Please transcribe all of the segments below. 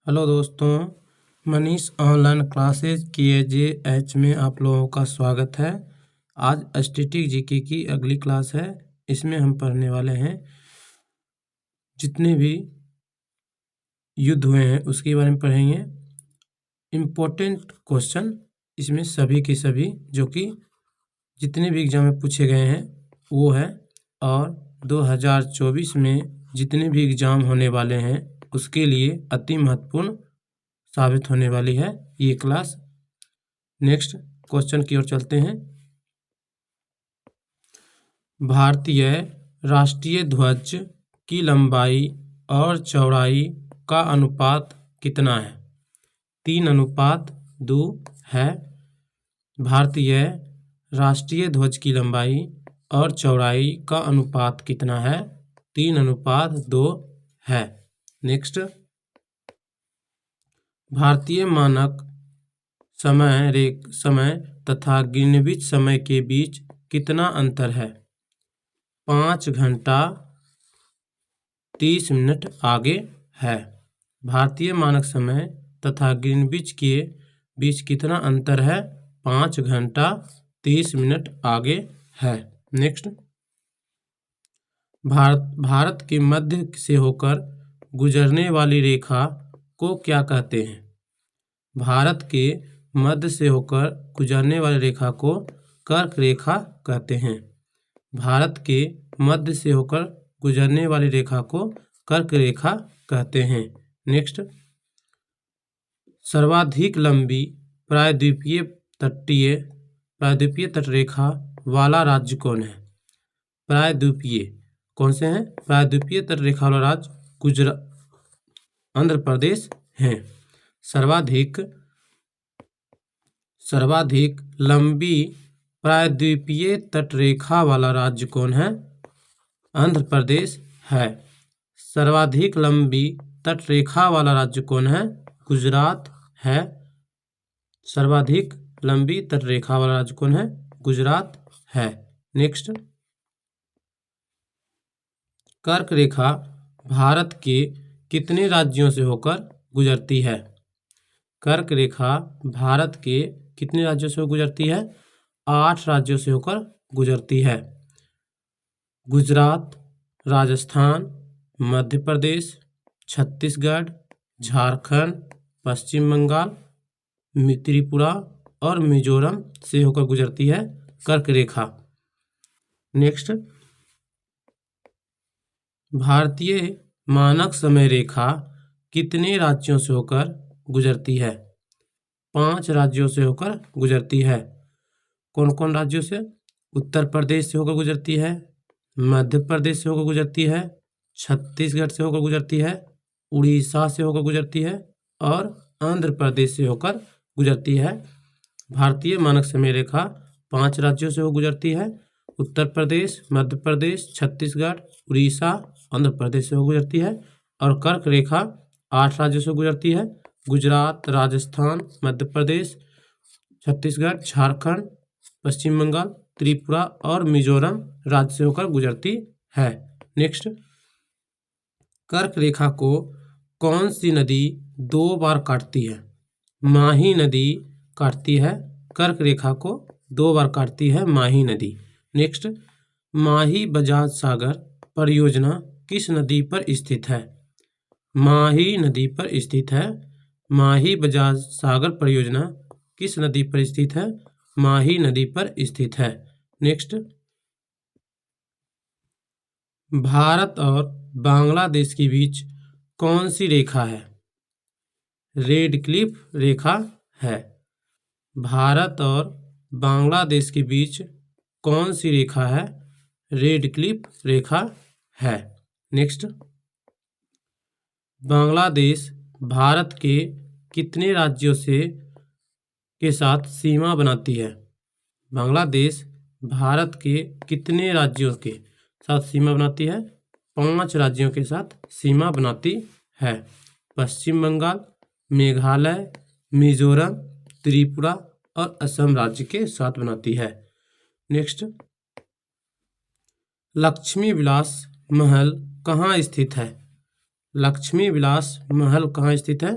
Hello दोस्तों, Manish online classes KJH में आप लोगों का स्वागत है। आज स्टैटिक जीके की अगली क्लास है। इसमें हम पढ़ने वाले हैं जितने भी युद्ध हुए हैं उसके बारे में पढ़ेंगे। इम्पोर्टेंट क्वेश्चन इसमें सभी के सभी जो कि जितने भी एग्जाम में पूछे गए हैं वो है, और 2024 में जितने भी एग्जाम होने वाले हैं उसके लिए अति महत्वपूर्ण साबित होने वाली है ये क्लास। नेक्स्ट क्वेश्चन की ओर चलते हैं। भारतीय राष्ट्रीय ध्वज की लंबाई और चौड़ाई का अनुपात कितना है? 3:2 है। भारतीय राष्ट्रीय ध्वज की लंबाई और चौड़ाई का अनुपात कितना है? 3:2 है। नेक्स्ट, भारतीय मानक समय तथा ग्रीनविच समय के बीच कितना अंतर है? 5 घंटा 30 मिनट आगे है। भारतीय मानक समय तथा ग्रीनविच के बीच कितना अंतर है? 5 घंटा 30 मिनट आगे है। नेक्स्ट, भारत के मध्य से होकर गुजरने वाली रेखा को क्या कहते हैं? भारत के मध्य से होकर गुजरने वाली रेखा को कर्क रेखा कहते हैं। भारत के मध्य से होकर गुजरने वाली रेखा को कर्क रेखा कहते हैं। नेक्स्ट, सर्वाधिक लंबी प्रायद्वीपीय तटरेखा वाला राज्य कौन है? प्रायद्वीपीय कौन से हैं? प्रायद्वीपीय तटरेखा वाला राज्य गुजरात, आंध्र प्रदेश है। सर्वाधिक लंबी प्रायद्वीपीय तटरेखा वाला राज्य कौन है? आंध्र प्रदेश है। सर्वाधिक लंबी तटरेखा वाला राज्य कौन है? गुजरात है। सर्वाधिक लंबी तटरेखा वाला राज्य कौन है? गुजरात है। नेक्स्ट, कर्क रेखा भारत के कितने राज्यों से होकर गुजरती है? कर्क रेखा भारत के कितने राज्यों से गुजरती है? 8 राज्यों से होकर गुजरती है। गुजरात, राजस्थान, मध्य प्रदेश, छत्तीसगढ़, झारखंड, पश्चिम बंगाल, त्रिपुरा और मिजोरम से होकर गुजरती है कर्क रेखा। नेक्स्ट, भारतीय मानक समय रेखा कितने राज्यों से होकर गुजरती है? 5 राज्यों से होकर गुजरती है। कौन कौन राज्यों से? उत्तर प्रदेश से होकर गुजरती है, मध्य प्रदेश से होकर गुजरती है, छत्तीसगढ़ से होकर गुजरती है, उड़ीसा से होकर गुजरती है और आंध्र प्रदेश से होकर गुजरती है। भारतीय मानक समय रेखा 5 राज्यों से होकर गुजरती है। उत्तर प्रदेश, मध्य प्रदेश, छत्तीसगढ़, उड़ीसा, आंध्र प्रदेश से होकर गुजरती है। और कर्क रेखा 8 राज्यों से गुजरती है। गुजरात, राजस्थान, मध्य प्रदेश, छत्तीसगढ़, झारखंड, पश्चिम बंगाल, त्रिपुरा और मिजोरम राज्य से होकर गुजरती है। नेक्स्ट, कर्क रेखा को कौन सी नदी 2 बार काटती है? माही नदी काटती है। कर्क रेखा को 2 बार काटती है माही नदी। नेक्स्ट, माही बजाज सागर परियोजना किस नदी पर स्थित है? माही नदी पर स्थित है। माही बजाज सागर परियोजना किस नदी पर स्थित है? माही नदी पर स्थित है। नेक्स्ट, भारत और बांग्लादेश के बीच कौन सी रेखा है? रेड क्लिफ रेखा है। भारत और बांग्लादेश के बीच कौन सी रेखा है? रेड क्लिफ रेखा है। नेक्स्ट, बांग्लादेश भारत के कितने राज्यों के साथ सीमा बनाती है? बांग्लादेश भारत के कितने राज्यों के साथ सीमा बनाती है? 5 राज्यों के साथ सीमा बनाती है। पश्चिम बंगाल, मेघालय, मिजोरम, त्रिपुरा और असम राज्य के साथ बनाती है। नेक्स्ट, लक्ष्मी विलास महल कहाँ स्थित है? लक्ष्मी विलास महल कहाँ स्थित है?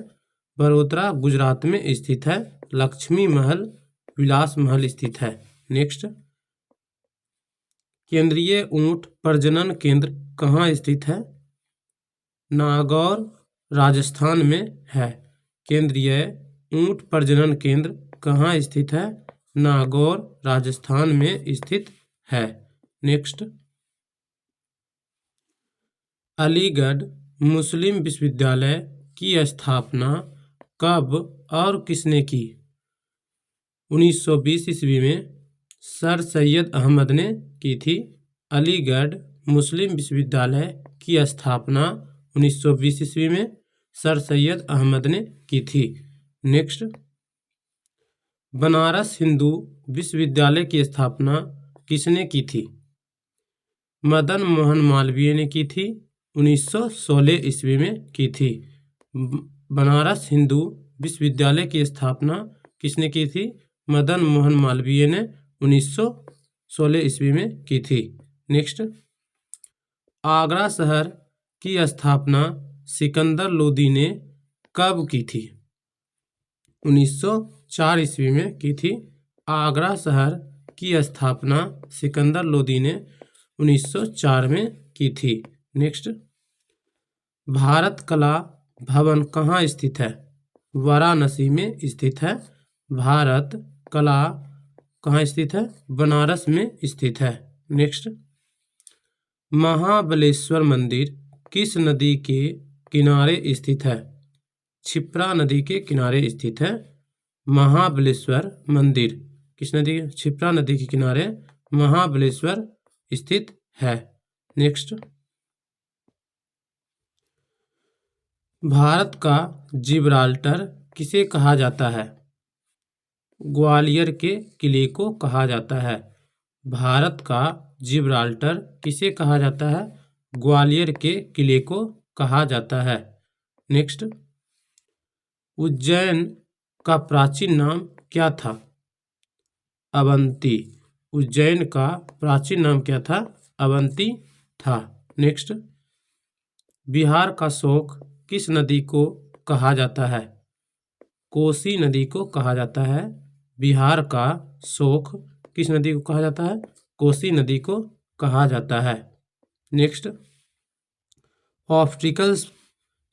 बड़ोदरा गुजरात में स्थित है। लक्ष्मी महल विलास महल स्थित है। नेक्स्ट, केंद्रीय ऊंट प्रजनन केंद्र कहाँ स्थित है? नागौर राजस्थान में है। केंद्रीय ऊंट प्रजनन केंद्र कहाँ स्थित है? नागौर राजस्थान में स्थित है। नेक्स्ट, अलीगढ़ मुस्लिम विश्वविद्यालय की स्थापना कब और किसने की? 1920 ईस्वी में सर सैयद अहमद ने की थी। अलीगढ़ मुस्लिम विश्वविद्यालय की स्थापना 1920 ईस्वी में सर सैयद अहमद ने की थी। नेक्स्ट, बनारस हिंदू विश्वविद्यालय की स्थापना किसने की थी? मदन मोहन मालवीय ने की थी। 1916 ईस्वी में की थी। बनारस हिंदू विश्वविद्यालय की स्थापना किसने की थी? मदन मोहन मालवीय ने 1916 ईस्वी में की थी। नेक्स्ट, आगरा शहर की स्थापना सिकंदर लोदी ने कब की थी? 1904 ईस्वी में की थी। आगरा शहर की स्थापना सिकंदर लोदी ने 1904 में की थी। नेक्स्ट, भारत कला भवन कहाँ स्थित है? वाराणसी में स्थित है। भारत कला कहाँ स्थित है? बनारस में स्थित है। नेक्स्ट, महाबलेश्वर मंदिर किस नदी के किनारे स्थित है? क्षिप्रा नदी के किनारे स्थित है। महाबलेश्वर मंदिर किस नदी? क्षिप्रा नदी के किनारे महाबलेश्वर स्थित है। नेक्स्ट, भारत का जिब्राल्टर किसे कहा जाता है? ग्वालियर के किले को कहा जाता है। भारत का जिब्राल्टर किसे कहा जाता है? ग्वालियर के किले को कहा जाता है। नेक्स्ट, उज्जैन का प्राचीन नाम क्या था? अवंती। उज्जैन का प्राचीन नाम क्या था? अवंती था। नेक्स्ट, बिहार का शोक किस नदी को कहा जाता है? कोसी नदी को कहा जाता है। बिहार का शोक किस नदी को कहा जाता है? कोसी नदी को कहा जाता है। Next, optical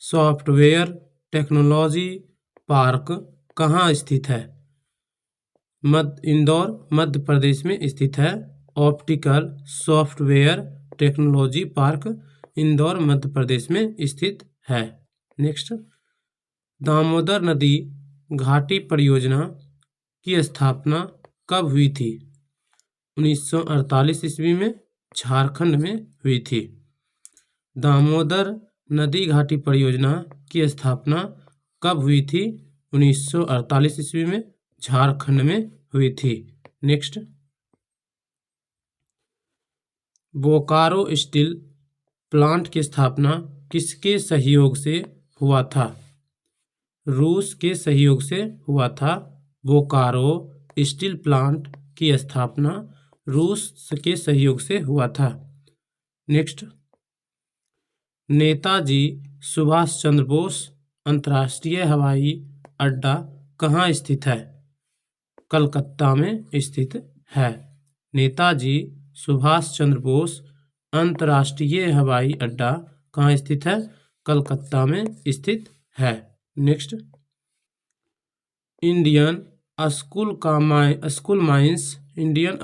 software technology park कहाँ स्थित है? इंदौर मध्य प्रदेश में स्थित है। Optical software technology park Indore Madhya Pradesh में स्थित है। नेक्स्ट, दामोदर नदी घाटी परियोजना की स्थापना कब हुई थी? 1948 ईस्वी में झारखंड में हुई थी। दामोदर नदी घाटी परियोजना की स्थापना कब हुई थी? 1948 ईस्वी में झारखंड में हुई थी। नेक्स्ट, बोकारो स्टील प्लांट की स्थापना किसके सहयोग से हुआ था? रूस के सहयोग से हुआ था। बोकारो स्टील प्लांट की स्थापना रूस के सहयोग से हुआ था। नेक्स्ट, नेताजी सुभाष चंद्र बोस अंतर्राष्ट्रीय हवाई अड्डा कहाँ स्थित है? कलकत्ता में स्थित है। नेताजी सुभाष चंद्र बोस अंतर्राष्ट्रीय हवाई अड्डा कहाँ स्थित है? कलकत्ता में स्थित है। नेक्स्ट, इंडियन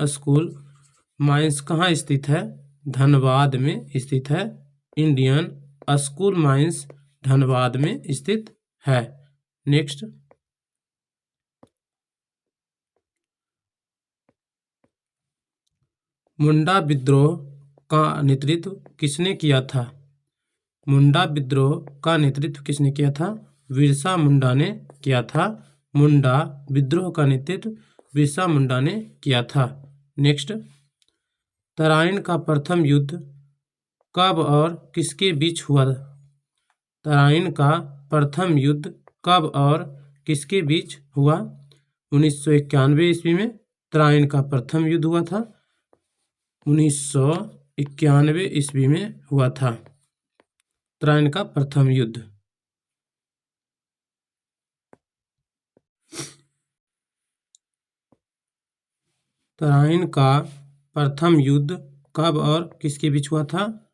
स्कूल माइंस कहाँ स्थित है? धनबाद में स्थित है। इंडियन स्कूल माइंस धनबाद में स्थित है। नेक्स्ट, मुंडा विद्रोह का नेतृत्व किसने किया था? मुंडा विद्रोह का नेतृत्व किसने किया था? बिरसा मुंडा ने किया था। मुंडा विद्रोह का नेतृत्व बिरसा मुंडा ने किया था। नेक्स्ट, तराइन का प्रथम युद्ध कब और किसके बीच हुआ? तराइन का प्रथम युद्ध कब और किसके बीच हुआ? 1991 ईस्वी में तराइन का प्रथम युद्ध हुआ था। 1991 ईस्वी में हुआ था तराइन का प्रथम युद्ध। तराइन का प्रथम युद्ध कब और किसके बीच हुआ था?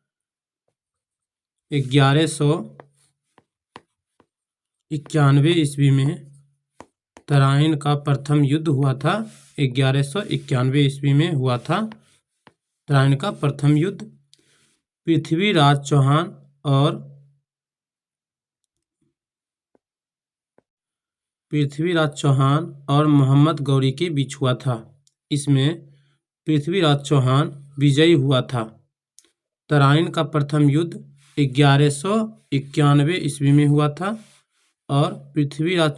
1191 ईस्वी में तराइन का प्रथम युद्ध हुआ था। 1191 ईस्वी में हुआ था तराइन का प्रथम युद्ध। पृथ्वीराज चौहान और मोहम्मद गौरी के बीच हुआ था। इसमें पृथ्वीराज चौहान विजयी हुआ था। तराइन का प्रथम युद्ध 1191 ईस्वी में हुआ था और पृथ्वीराज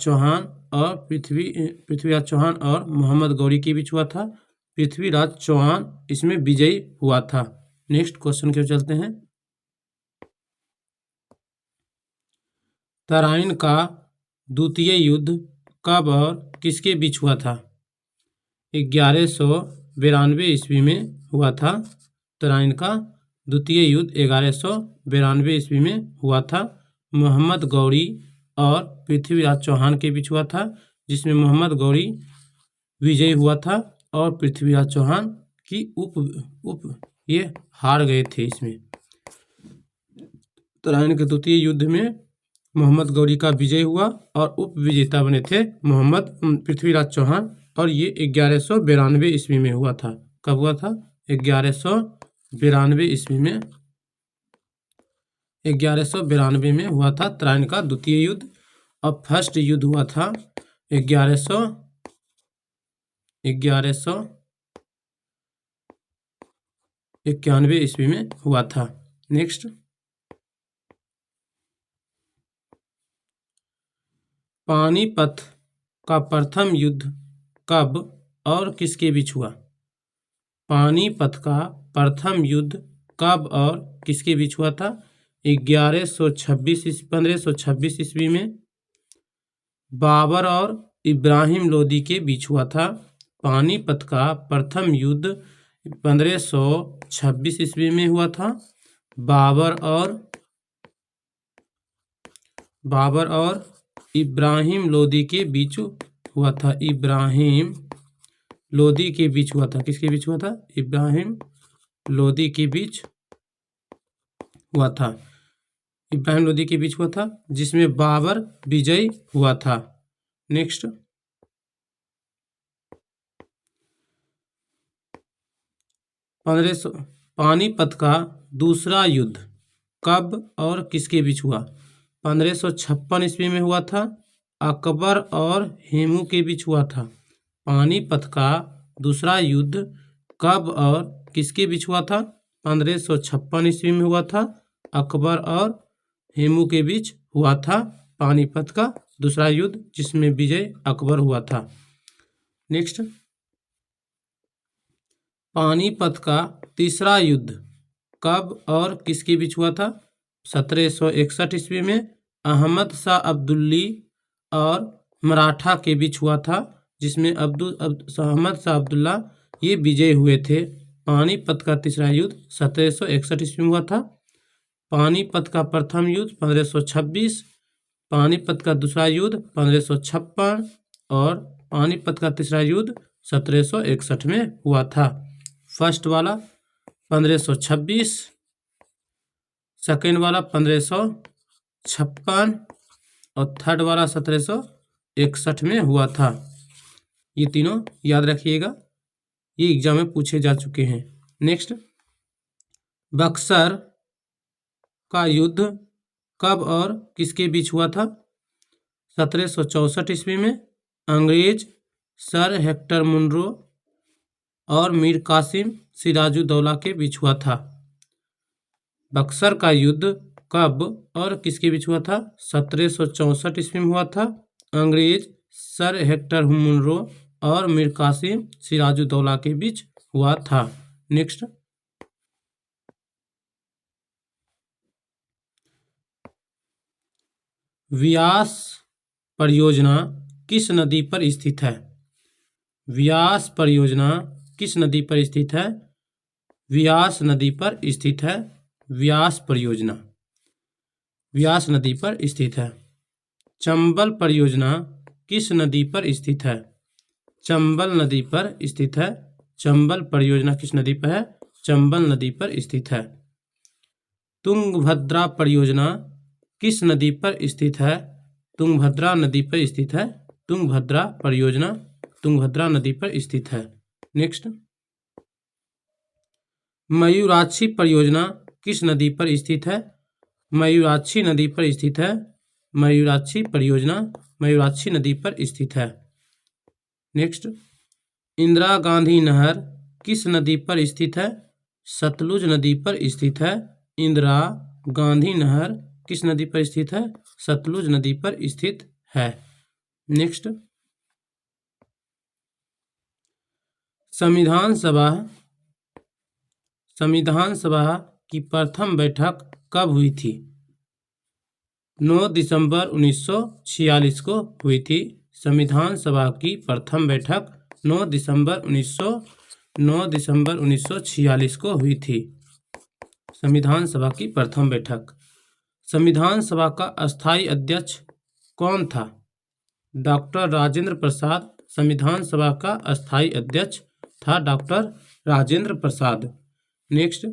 चौहान और मोहम्मद गौरी के बीच हुआ था। पृथ्वीराज चौहान इसमें विजयी हुआ था। नेक्स्ट क्वेश्चन की ओर चलते हैं। तराइन का द्वितीय युद्ध कब और किसके बीच हुआ था? 1192 ईस्वी में हुआ था। तराइन का द्वितीय युद्ध 1192 ईस्वी में हुआ था। मोहम्मद गौरी और पृथ्वीराज चौहान के बीच हुआ था, जिसमें मोहम्मद गौरी विजयी हुआ था और पृथ्वीराज चौहान की ये हार गए थे। इसमें तराइन के द्वितीय युद्ध में मोहम्मद गौरी का विजय हुआ और उप विजेता बने थे पृथ्वीराज चौहान, और ये 1192 ईस्वी में हुआ था। कब हुआ था? 1192 ईस्वी में 1192 में हुआ था तराइन का द्वितीय युद्ध। और फर्स्ट युद्ध हुआ था 1191 ईस्वी में हुआ था। नेक्स्ट, पानीपत का प्रथम युद्ध कब और किसके बीच हुआ? पानीपत का प्रथम युद्ध कब और किसके बीच हुआ था? 1526 ईस्वी में बाबर और इब्राहिम लोदी के बीच हुआ था। पानीपत का प्रथम युद्ध 1526 ईस्वी में हुआ था। बाबर और इब्राहिम लोदी के बीच हुआ था। इब्राहिम लोदी के बीच हुआ था। किसके बीच हुआ था? इब्राहिम लोदी के बीच हुआ था। इब्राहिम लोदी के बीच हुआ था, जिसमें बाबर विजयी हुआ था। नेक्स्ट, पानीपत का दूसरा युद्ध कब और किसके बीच हुआ? 1556 ईस्वी में हुआ था। अकबर और हेमू के बीच हुआ था। पानीपत का दूसरा युद्ध कब और किसके बीच हुआ था? 1556 ईस्वी में हुआ था। अकबर और हेमू के बीच हुआ था पानीपत का दूसरा युद्ध, जिसमें विजय अकबर हुआ था। नेक्स्ट, पानीपत का तीसरा युद्ध कब और किसके बीच हुआ था? 1761 ईस्वी में अहमद शाह अब्दुल्ली और मराठा के बीच हुआ था, जिसमें अहमद शाह अब्दुल्ला ये विजय हुए थे। पानीपत का तीसरा युद्ध 1761 ईस्वी में हुआ था। पानीपत का प्रथम युद्ध 1526, पानीपत का दूसरा युद्ध 1556 और पानीपत का तीसरा युद्ध 1761 में हुआ था। फर्स्ट वाला 1526, सेकेंड वाला 1556 और थर्ड वाला 1761 में हुआ था। ये तीनों याद रखिएगा, ये एग्जाम में पूछे जा चुके हैं। नेक्स्ट, बक्सर का युद्ध कब और किसके बीच हुआ था? 1764 ईस्वी में अंग्रेज सर हेक्टर मुनरो और मीर कासिम सिराजुद्दौला के बीच हुआ था। बक्सर का युद्ध कब और किसके बीच हुआ था? 1764 ईस्वी में हुआ था। अंग्रेज सर हेक्टर मुनरो और मीर कासिम सिराजुद्दौला के बीच हुआ था। नेक्स्ट, व्यास परियोजना किस नदी पर स्थित है? व्यास परियोजना किस नदी पर स्थित है? व्यास नदी पर स्थित है। व्यास परियोजना व्यास नदी पर स्थित है। चंबल परियोजना किस नदी पर स्थित है? चंबल नदी पर स्थित है। चंबल परियोजना किस नदी पर है? चंबल नदी पर स्थित है। तुंगभद्रा परियोजना किस नदी पर स्थित है? तुंगभद्रा नदी पर स्थित है। तुंगभद्रा परियोजना तुंगभद्रा नदी पर स्थित है। नेक्स्ट, मयूराक्षी परियोजना किस नदी पर स्थित है? मयूराक्षी नदी पर स्थित है। मयूराक्षी परियोजना मयूराक्षी नदी पर स्थित है। नेक्स्ट, इंदिरा गांधी नहर किस नदी पर स्थित है? सतलुज नदी पर स्थित है। इंदिरा गांधी नहर किस नदी पर स्थित है? सतलुज नदी पर स्थित है। नेक्स्ट, संविधान सभा की प्रथम बैठक कब हुई थी? 9 दिसंबर 1946 को हुई थी। संविधान सभा की प्रथम बैठक 9 दिसंबर 1946 को हुई थी। संविधान सभा की प्रथम बैठक। संविधान सभा का अस्थायी अध्यक्ष कौन था? डॉक्टर राजेंद्र प्रसाद संविधान सभा का अस्थायी अध्यक्ष था, डॉक्टर राजेंद्र प्रसाद। नेक्स्ट,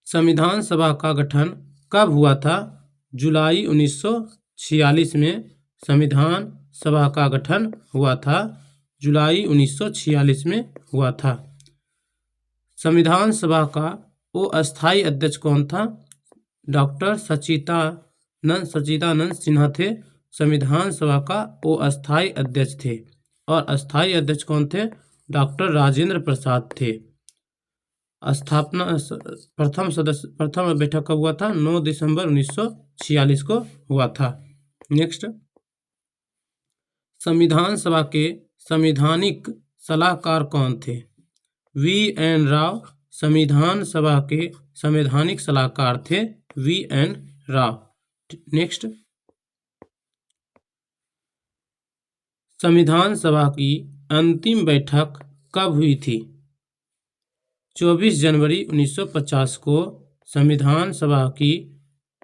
संविधान सभा का गठन कब हुआ था? जुलाई 1946 में संविधान सभा का गठन हुआ था। जुलाई 1946 में हुआ था। संविधान सभा का वो अस्थायी अध्यक्ष कौन था? डॉक्टर सच्चिदानंद सिन्हा थे। संविधान सभा का वो अस्थायी अध्यक्ष थे। और अस्थायी अध्यक्ष कौन थे? डॉक्टर राजेंद्र प्रसाद थे। स्थापना प्रथम बैठक कब हुआ था? 9 दिसंबर 1946 को हुआ था। नेक्स्ट, संविधान सभा के संवैधानिक सलाहकार कौन थे? V.N. राव संविधान सभा के संवैधानिक सलाहकार थे, V.N. राव। नेक्स्ट, संविधान सभा की अंतिम बैठक कब हुई थी? 24 जनवरी 1950 को संविधान सभा की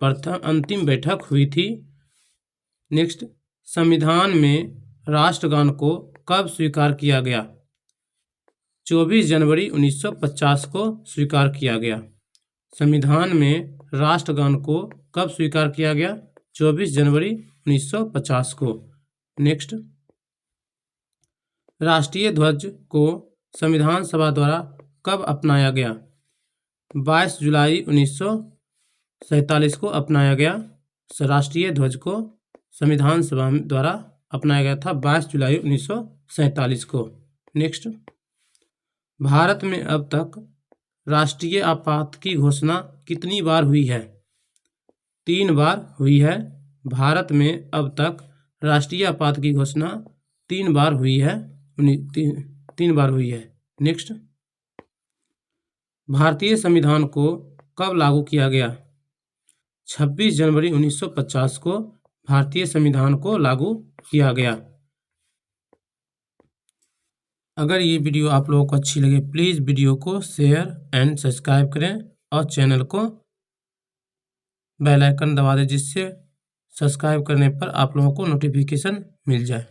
अंतिम बैठक हुई थी। नेक्स्ट, संविधान में राष्ट्रगान को कब स्वीकार किया गया? 24 जनवरी 1950 को स्वीकार किया गया। संविधान में राष्ट्रगान को कब स्वीकार किया गया? 24 जनवरी 1950 को। नेक्स्ट, राष्ट्रीय ध्वज को संविधान सभा द्वारा कब अपनाया गया? 22 जुलाई 1947 को अपनाया गया। राष्ट्रीय ध्वज को संविधान सभा द्वारा अपनाया गया था 22 जुलाई 1947 को। नेक्स्ट, भारत में अब तक राष्ट्रीय आपात की घोषणा कितनी बार हुई है? 3 बार हुई है। भारत में अब तक राष्ट्रीय आपात की घोषणा 3 बार हुई है। 3 बार हुई है। नेक्स्ट, भारतीय संविधान को कब लागू किया गया? 26 जनवरी 1950 को भारतीय संविधान को लागू किया गया। अगर ये वीडियो आप लोगों को अच्छी लगे प्लीज़ वीडियो को शेयर एंड सब्सक्राइब करें और चैनल को बेल आइकन दबा दें, जिससे सब्सक्राइब करने पर आप लोगों को नोटिफिकेशन मिल जाए।